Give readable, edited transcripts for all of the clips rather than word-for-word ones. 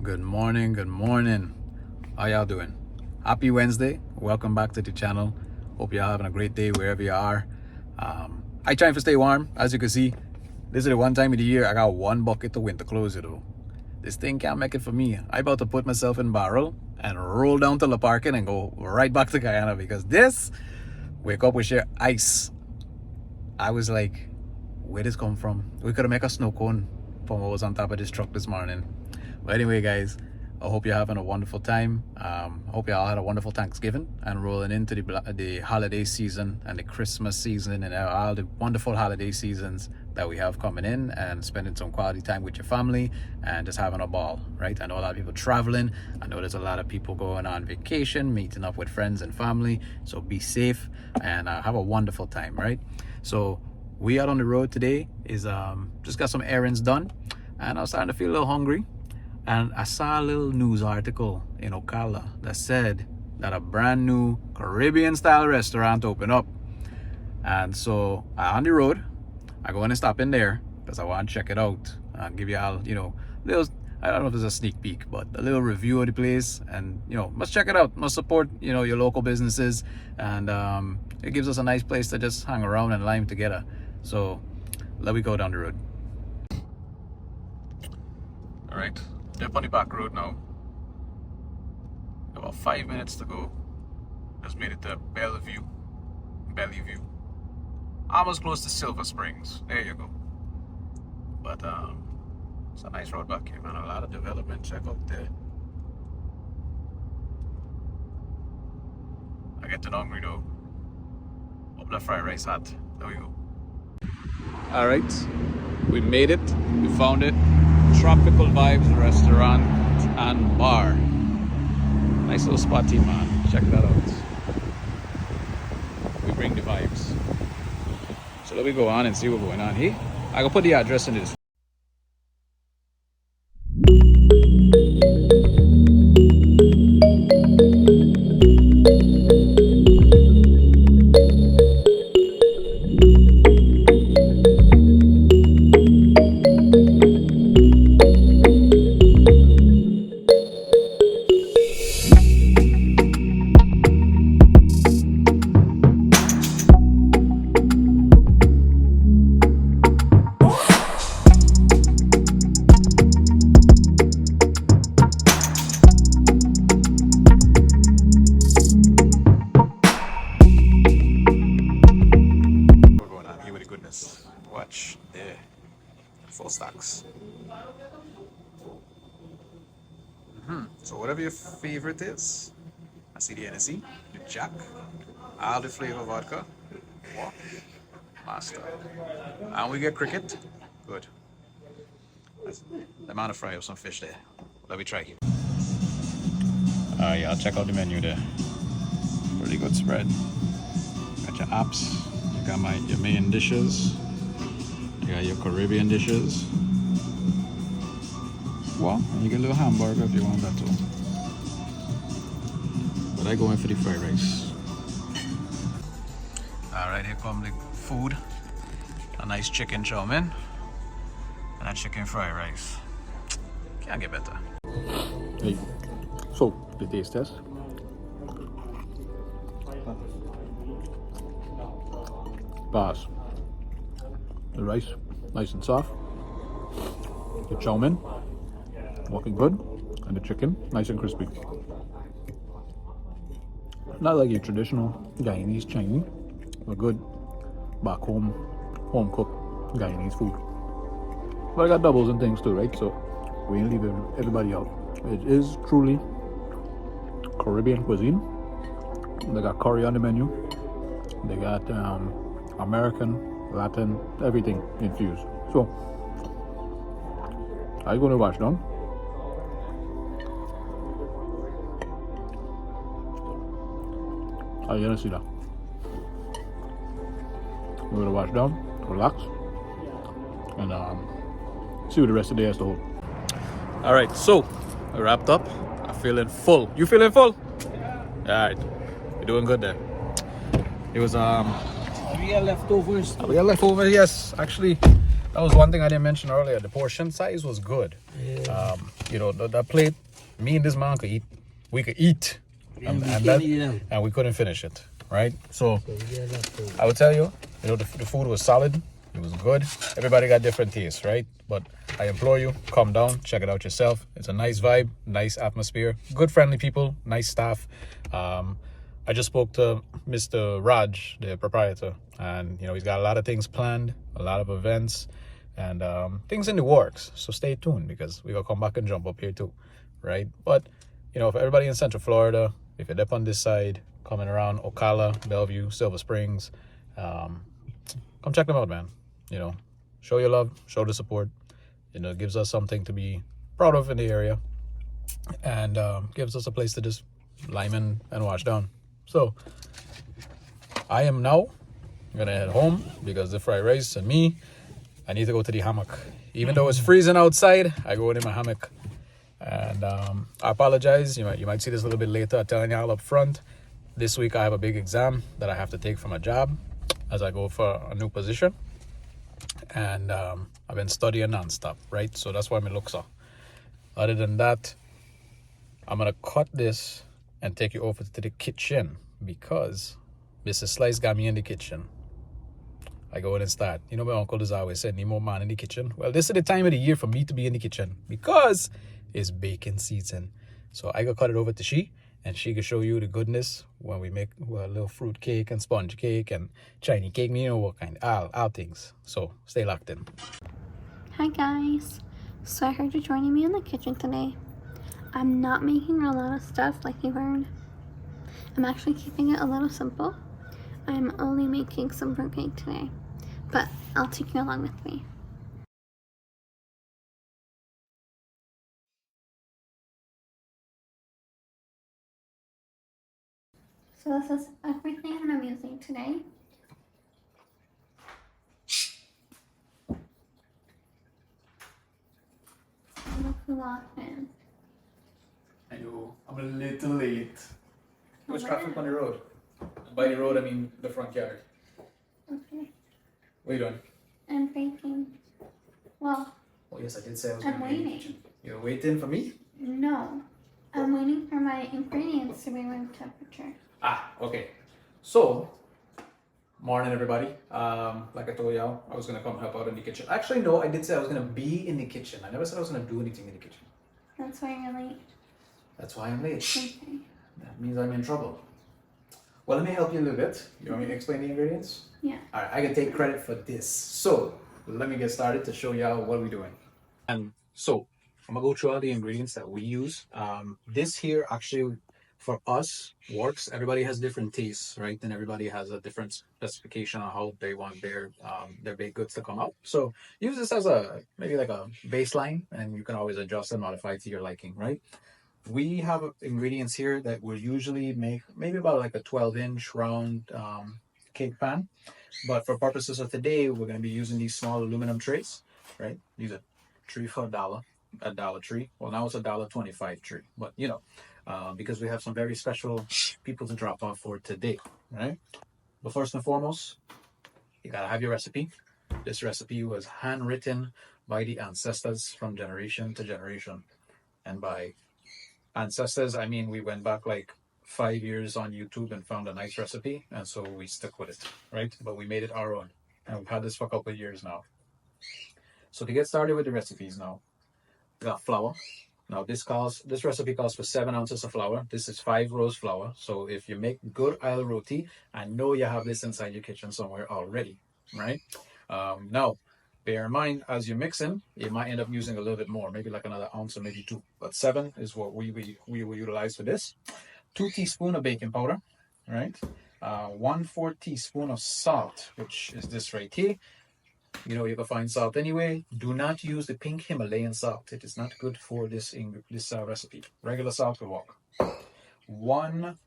Good morning, good morning. How y'all doing? Happy Wednesday. Welcome back to the channel. Hope y'all having a great day wherever you are. I trying to stay warm. As you can see, this is the one time of the year I got one bucket of winter clothes, This thing can't make it for me. I about to put myself in barrel and roll down to the parking and go right back to Guyana because this, wake up with share ice. I was like, where this come from? We could have made a snow cone from what was on top of this truck this morning. But anyway, guys, I hope you're having a wonderful time. Hope you all had a wonderful Thanksgiving and rolling into the holiday season and the Christmas season and all the wonderful holiday seasons that we have coming in, and spending some quality time with your family and just having a ball, right? I know a lot of people traveling. I know there's a lot of people going on vacation, meeting up with friends and family. So be safe and have a wonderful time, right? So we out on the road today is just got some errands done, and I was starting to feel a little hungry. And I saw a little news article in Ocala that said that a brand new Caribbean style restaurant opened up. And so on the road, I go in and stop in there because I want to check it out and give you all, little, I don't know if it's a sneak peek, but a little review of the place. And, must check it out, must support, your local businesses. And it gives us a nice place to just hang around and lime together. So let me go down the road. All right. Up on the back road now. About 5 minutes to go. Just made it to Belleview. Almost close to Silver Springs. There you go. But it's a nice road back here, man. A lot of development. Check out there. I get hungry though. Open the fried rice hut. There we go. All right, we made it. We found it. Tropical Vibes Restaurant and Bar. Nice little spotty, man. Check that out. We bring the vibes. So let me go on and see what's going on here. I can put the address in this. Watch there, full stacks. So whatever your favorite is, I see the Hennessy, the Jack, all the flavor vodka, wow, master. And we get cricket, good. The amount of fry of some fish there. Let me try. Yeah, I'll check out the menu there. Pretty good spread. Got your apps, you got your main dishes. You got your Caribbean dishes. Well, and you get a little hamburger if you want that too. But I go in for the fried rice. Alright, here come the food. A nice chicken chow mein and a chicken fried rice. Can't get better. Hey, so the taste test. Pass. The rice, nice and soft. The chow mein, looking good. And the chicken, nice and crispy. Not like your traditional Guyanese Chinese, but good back home cooked Guyanese food. But I got doubles and things too, right? So we ain't leave everybody out. It is truly Caribbean cuisine. They got curry on the menu. They got American, Latin, everything infused. So I'm going to wash down. Are you gonna see that? We're gonna wash down, relax, and see what the rest of the day has to hold. All right, so I wrapped up. I'm feeling full. You feeling full? All right, you're doing good there. It was We got leftovers. We got leftovers, yes. Actually, That was one thing I didn't mention earlier. The portion size was good. Yeah. You know, that plate, me and this man could eat. We could eat, and we couldn't finish it, right? So I would tell you, you know, the food was solid. It was good. Everybody got different tastes, right? But I implore you, come down, check it out yourself. It's a nice vibe, nice atmosphere, good friendly people, nice staff. I just spoke to Mr. Raj, the proprietor, and you know he's got a lot of things planned, a lot of events, and things in the works. So stay tuned because we gonna come back and jump up here too, right? But you know, for everybody in Central Florida, if you're up on this side, coming around Ocala, Belleview, Silver Springs, come check them out, man. You know, show your love, show the support. You know, it gives us something to be proud of in the area, and gives us a place to just lime in and wash down. So I am now gonna head home because the fried rice and me, I need to go to the hammock. Even though it's freezing outside, I go in my hammock. And I apologize. You might see this a little bit later. I'm telling y'all up front. This week I have a big exam that I have to take from a job as I go for a new position. And I've been studying nonstop, right? So that's why my looks are. Other than that, I'm gonna cut this and take you over to the kitchen because Mrs. Slice got me in the kitchen. I go in and start. You know, my uncle is always saying, need more man in the kitchen. Well, this is the time of the year for me to be in the kitchen because it's baking season. So I go cut it over to she, and she can show you the goodness when we make a little fruit cake and sponge cake and Chinese cake, you know what kind, all things. So stay locked in. Hi guys, so I heard you're joining me in the kitchen today. I'm not making a lot of stuff like you heard. I'm actually keeping it a little simple. I'm only making some fruitcake today, but I'll take you along with me. So this is everything that I'm using today. Cool off in. I know, I'm a little late. There's traffic on the road. By the road, I mean the front yard. Okay. What are you doing? I'm baking. Well, Oh yes, I did say I was I'm going to be in the waiting. kitchen. You're waiting for me? No. I'm waiting for my ingredients to be room temperature. Ah, okay. So, morning everybody. Like I told y'all, I was gonna come help out in the kitchen. Actually, no, I did say I was gonna be in the kitchen. I never said I was gonna do anything in the kitchen. That's why you're late. That's why I'm late. Okay. That means I'm in trouble. Well, let me help you a little bit. You want me to explain the ingredients? Yeah. All right, I can take credit for this. So, let me get started to show y'all what we're doing. And so, I'm gonna go through all the ingredients that we use. This here actually, for us, works. Everybody has different tastes, right? And everybody has a different specification on how they want their baked goods to come out. So, use this as maybe like a baseline, and you can always adjust and modify to your liking, right? We have ingredients here that we'll usually make maybe about like a 12-inch round cake pan. But for purposes of today, we're going to be using these small aluminum trays, right? These are 3 for $1 at Dollar Tree. Well, now it's a $1.25 tree, but you know, because we have some very special people to drop off for today, right? But first and foremost, you gotta have your recipe. This recipe was handwritten by the ancestors from generation to generation, and by ancestors, I mean we went back like 5 years on YouTube and found a nice recipe, and so we stuck with it, right? But we made it our own, and we've had this for a couple of years now. So to get started with the recipes now, we got flour. Now this recipe calls for 7 ounces of flour. This is 5 rows flour. So if you make good oil roti, I know you have this inside your kitchen somewhere already, right? Now, bear in mind, as you're mixing, you might end up using a little bit more, maybe like another ounce or maybe 2. But 7 is what we will utilize for this. 2 teaspoons of baking powder, right? 1/4 teaspoon of salt, which is this right here. You know, you can find salt anyway. Do not use the pink Himalayan salt. It is not good for this recipe. Regular salt will work. 1/2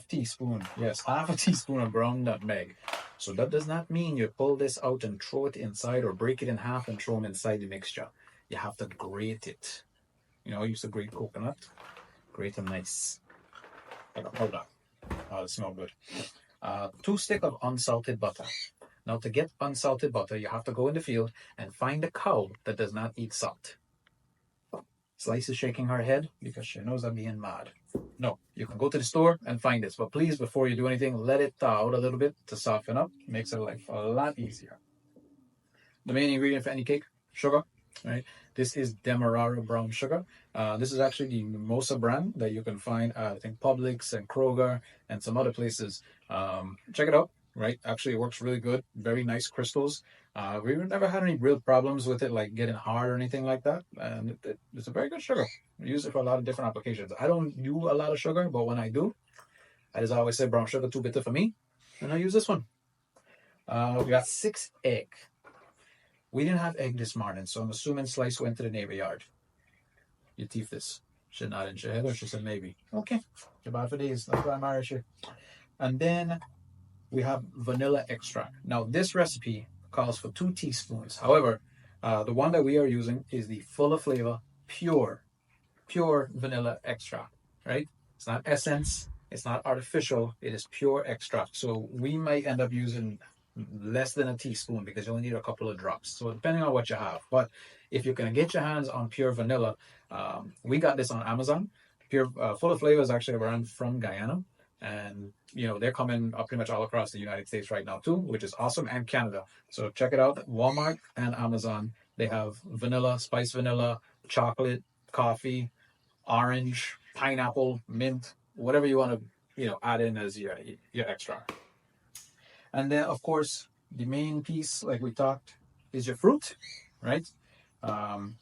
teaspoon. Yes, half a teaspoon of ground nutmeg. So that does not mean you pull this out and throw it inside or break it in half and throw them inside the mixture. You have to grate it. You know, I used to grate coconut. Grate them nice. Like a powder. It smells good. 2 sticks of unsalted butter. Now, to get unsalted butter, you have to go in the field and find a cow that does not eat salt. Slice is shaking her head because she knows I'm being mad. No, you can go to the store and find this, but please, before you do anything, let it thaw out a little bit to soften up. Makes her life a lot easier. The main ingredient for any cake, sugar, right? This is Demerara brown sugar. This is actually the Mimosa brand that you can find at, I think, Publix and Kroger and some other places. Check it out, right? Actually, it works really good. Very nice crystals. We've never had any real problems with it, like getting hard or anything like that. And it's a very good sugar. We use it for a lot of different applications. I don't do a lot of sugar, but when I do, I just always say brown sugar too bitter for me, and I use this one. We got 6 egg. We didn't have egg this morning, so I'm assuming Slice went to the neighbor yard. You teeth this. She nodded her head, or she said maybe. Okay, you're bad for days. That's why I'm Irish here. And then we have vanilla extract. Now, this recipe calls for 2 teaspoons. However, the one that we are using is the full of flavor, pure vanilla extract, right? It's not essence. It's not artificial. It is pure extract. So we might end up using less than a teaspoon because you only need a couple of drops. So depending on what you have. But if you can get your hands on pure vanilla, we got this on Amazon. Pure Full of Flavor is actually a brand from Guyana. And, you know, they're coming up pretty much all across the United States right now too, which is awesome, and Canada. So check it out. Walmart and Amazon. They have vanilla, spiced vanilla, chocolate, coffee, orange, pineapple, mint, whatever you want to, you know, add in as your extra. And then, of course, the main piece, like we talked, is your fruit, right?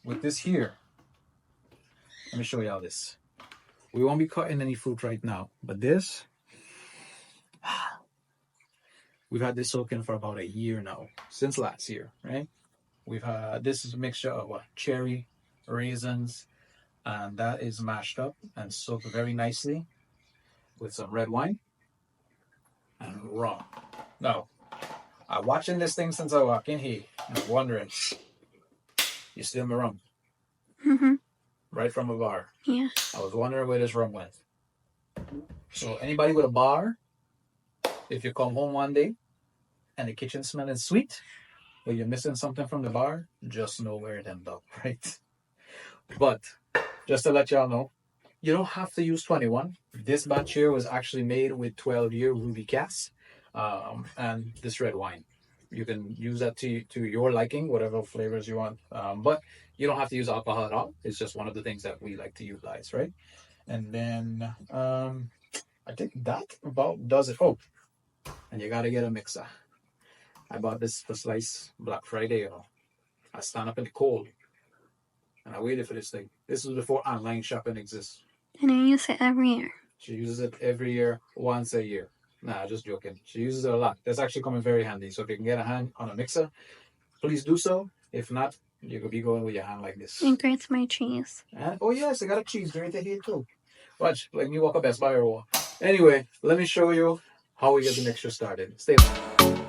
With this here, let me show you all this. We won't be cutting any fruit right now, but this, we've had this soaking for about a year now, since last year, right? We've had, this is a mixture of cherry, raisins, and that is mashed up and soaked very nicely with some red wine and rum. Now, I'm watching this thing since I walked in here and I'm wondering, you still my rum? Mm-hmm. Right from a bar. Yeah. I was wondering where this rum went. So anybody with a bar, if you come home one day and the kitchen smelling sweet, or you're missing something from the bar, just know where it ended up, right? But just to let y'all know, you don't have to use 21. This batch here was actually made with 12-year ruby cask and this red wine. You can use that to your liking, whatever flavors you want. But you don't have to use alcohol at all. It's just one of the things that we like to utilize, right? And then I think that about does it. Oh, and you got to get a mixer. I bought this for Slice Black Friday. You know. I stand up in the cold and I waited for this thing. This was before online shopping exists. And you use it every year. She uses it every year, once a year. Nah, just joking. She uses it a lot. That's actually coming very handy. So if you can get a hand on a mixer, please do so. If not, you could be going with your hand like this. It grates my cheese. And, oh yes, I got a cheese grater here too. Watch, like me walk up Best Buy or what. Anyway, let me show you how we get the mixture started. Stay tuned.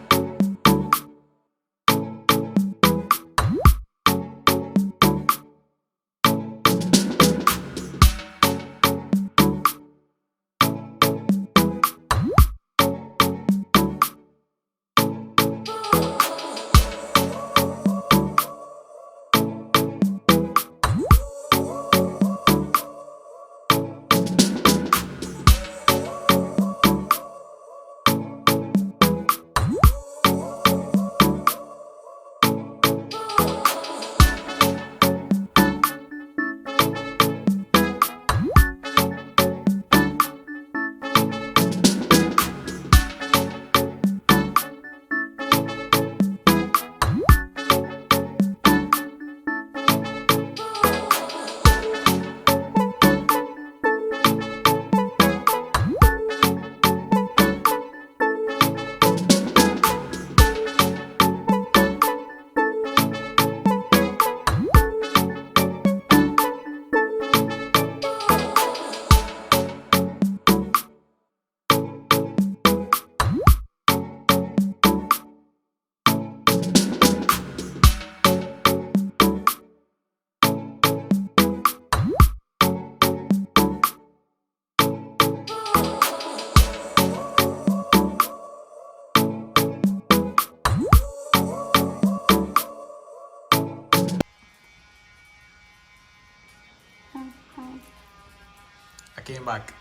I came back.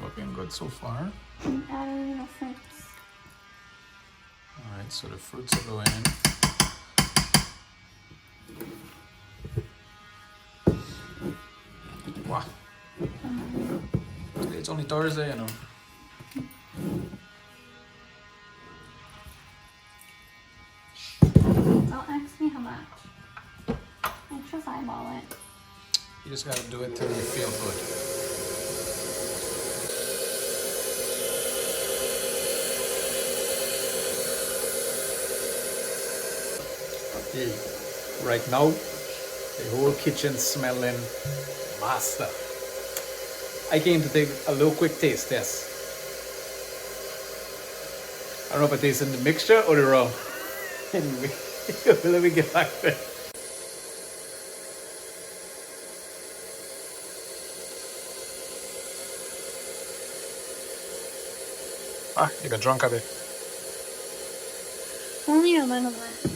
Looking good so far. And add a little fruits. Alright, so the fruits are going in. Wow. Today it's only Thursday, you know. Don't ask me how much. Let's just eyeball it. You just gotta do it till you feel good. Okay, right now, the whole kitchen smelling master. I came to take a little quick taste test. I don't know if I tasted the mixture or the rum. Anyway, let me get back there. Ah, you got drunk a bit. Only a little bit.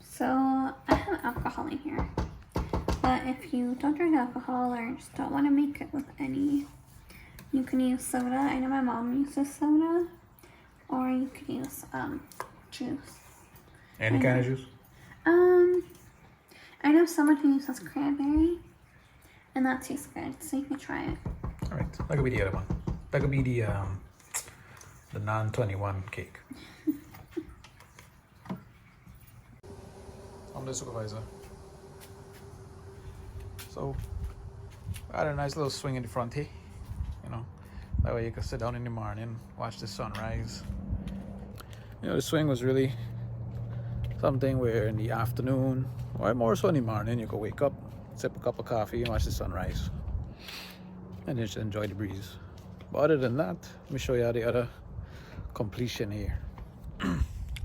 So I have alcohol in here. But if you don't drink alcohol or just don't want to make it with any, you can use soda. I know my mom uses soda. Or you could use juice. Any kind of juice? I know someone who uses cranberry, and that tastes good, so you can try it. All right, that could be the other one. That could be the non-21 cake. I'm the supervisor. So I had a nice little swing in the front here, you know. That way you can sit down in the morning, watch the sunrise. You know, the swing was really something where in the afternoon, or more so in the morning, you could wake up, sip a cup of coffee and watch the sunrise. And just enjoy the breeze. But other than that, let me show you the other completion here.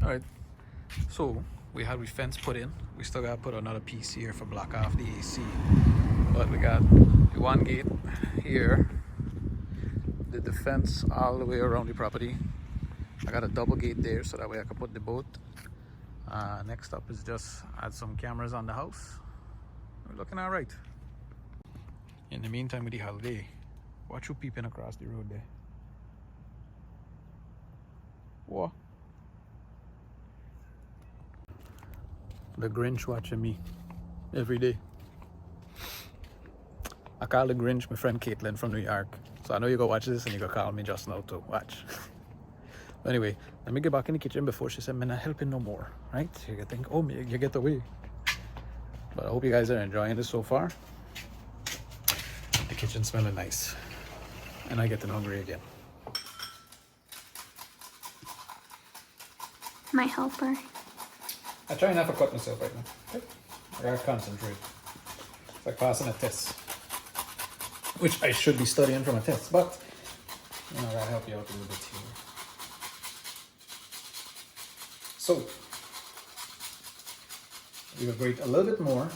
Alright, so we had the fence put in. We still gotta put another piece here for block off the AC. But we got the one gate here. Did the fence all the way around the property. I got a double gate there so that way I can put the boat. Next up is just add some cameras on the house. We're looking all right. In the meantime, with the holiday, watch you peeping across the road there. Whoa. The Grinch watching me every day. I call the Grinch my friend Caitlin from New York. So I know you go watch this and you go call me just now too. Watch. Anyway, let me get back in the kitchen before she said, "Man, not helping no more." Right? You can think, "Oh, you get away." But I hope you guys are enjoying this so far. The kitchen's smelling nice. And I getting hungry again. My helper. I try not to cut myself right now. Okay? I gotta concentrate. It's like passing a test. Which I should be studying from a test, but you know, I gotta help you out a little bit here. So we will grate a little bit more.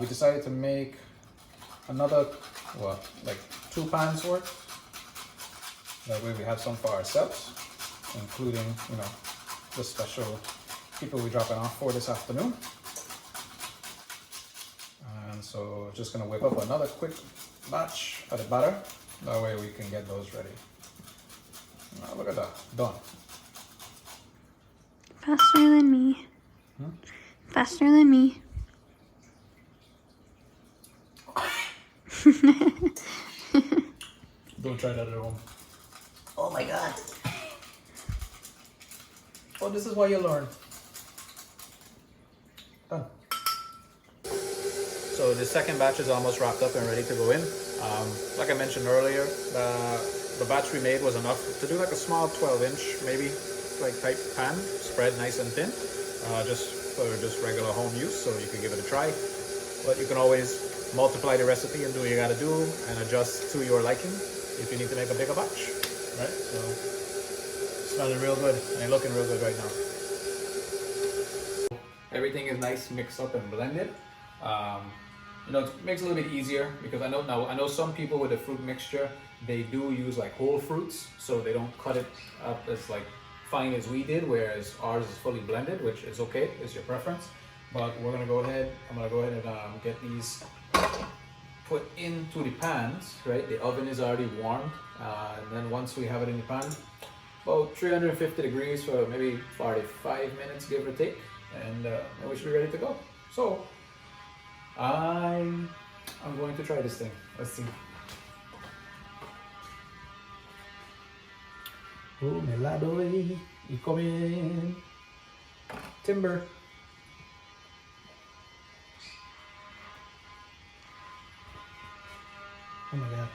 We decided to make another, what, like 2 pans worth. That way we have some for ourselves, including, you know, the special people we're dropping off for this afternoon. And so just gonna whip up another quick batch of the butter. That way we can get those ready. Now look at that, done. Faster than me. Faster than me. Don't try that at home. Oh my god. Oh, this is why you learn. Done. So the second batch is almost wrapped up and ready to go in. Like I mentioned earlier, the batch we made was enough to do like a small 12-inch maybe like type pan, spread nice and thin, just for just regular home use, so you can give it a try. But you can always multiply the recipe and do what you gotta do and adjust to your liking if you need to make a bigger batch, right? So smelling real good and looking real good right now. Everything is nice, mixed up and blended. You know, it makes it a little bit easier because I know some people with the fruit mixture, they do use like whole fruits, so they don't cut it up as like fine as we did, whereas ours is fully blended, which is okay, it's your preference. but we're gonna go ahead. I'm gonna go ahead and get these put into the pans, right? The oven is already warmed, and then once we have it in the pan, about 350 degrees for maybe 45 minutes, give or take, and then we should be ready to go. So I'm going to try this thing. Let's see. Oh, melado, y coming. Timber. Oh my god.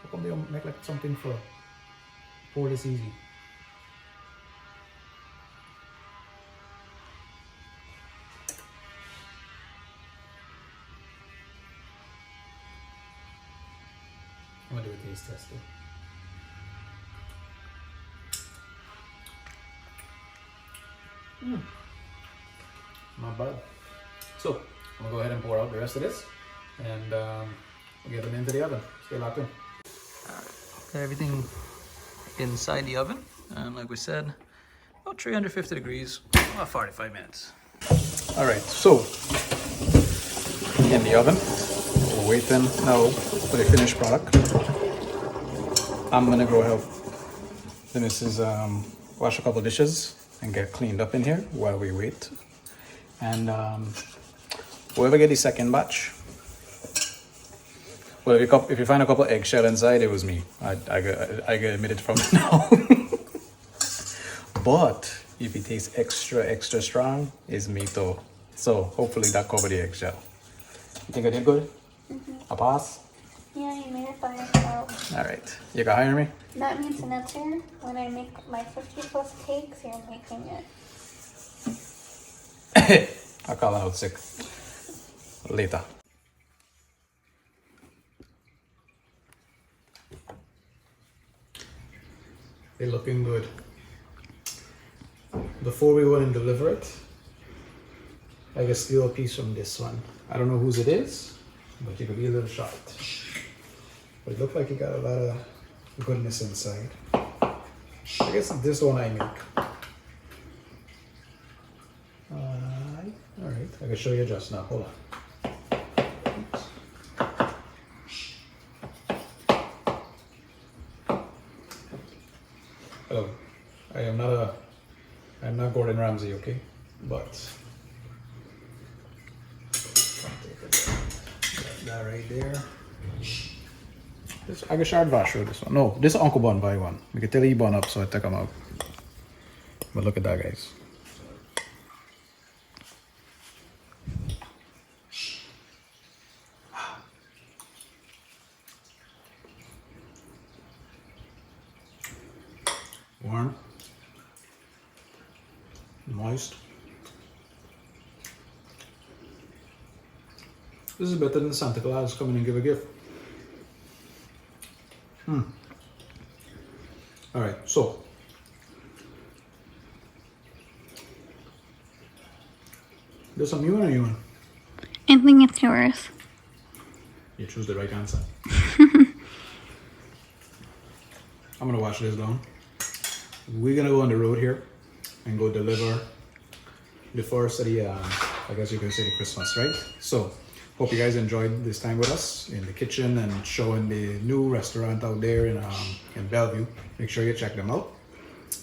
How come they don't make like something for pour this easy? I'm gonna do a taste test though. Not bad. So I'm gonna go ahead and pour out the rest of this, and we'll get them into the oven. Stay locked in. Okay, everything inside the oven, and like we said, about 350 degrees, about 45 minutes. All right, so in the oven, we're waiting now for the finished product. I'm gonna go help the missus wash a couple dishes and get cleaned up in here while we wait. And whoever get the second batch, well, if you find a couple eggshell inside, it was me. I get admitted from it now. But if it tastes extra strong, it's me too. So hopefully that covered the eggshell. You think I did good? A pass? Yeah, you made it by yourself. All right, you can hire me. That means next year, when I make my 50+ cakes, you're making it. I'll call out sick later. They're looking good. Before we go and deliver it, I can steal a piece from this one. I don't know whose it is, but you could be a little shocked. But it looked like it got a lot of goodness inside. I guess this is the one I make. All right, I can show you just now. Hold on. Hello, I'm not Gordon Ramsay, okay? But that right there. This, I can shard wash through this one. No, this is Uncle Bun buy one. We can tell he bun up, so I took him out. But look at that, guys. Warm, moist. This is better than Santa Claus coming and give a gift. All right, so there's some you or you want? I think it's yours. You choose the right answer. I'm gonna wash this down. We're gonna go on the road here and go deliver the first of the, I guess you can say the Christmas, right? So, hope you guys enjoyed this time with us in the kitchen and showing the new restaurant out there in Belleview. Make sure you check them out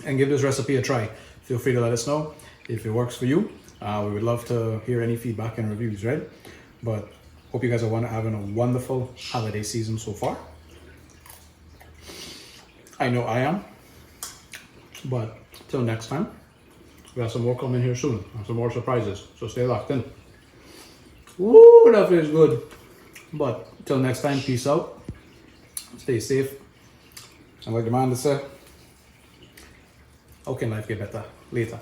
and give this recipe a try. Feel free to let us know if it works for you. We would love to hear any feedback and reviews, right? But hope you guys are having a wonderful holiday season so far. I know I am. But till next time, we have some more coming here soon, and some more surprises. So stay locked in. Woo, that feels good. But till next time, peace out. Stay safe. And like the man said, how can life get better? Later.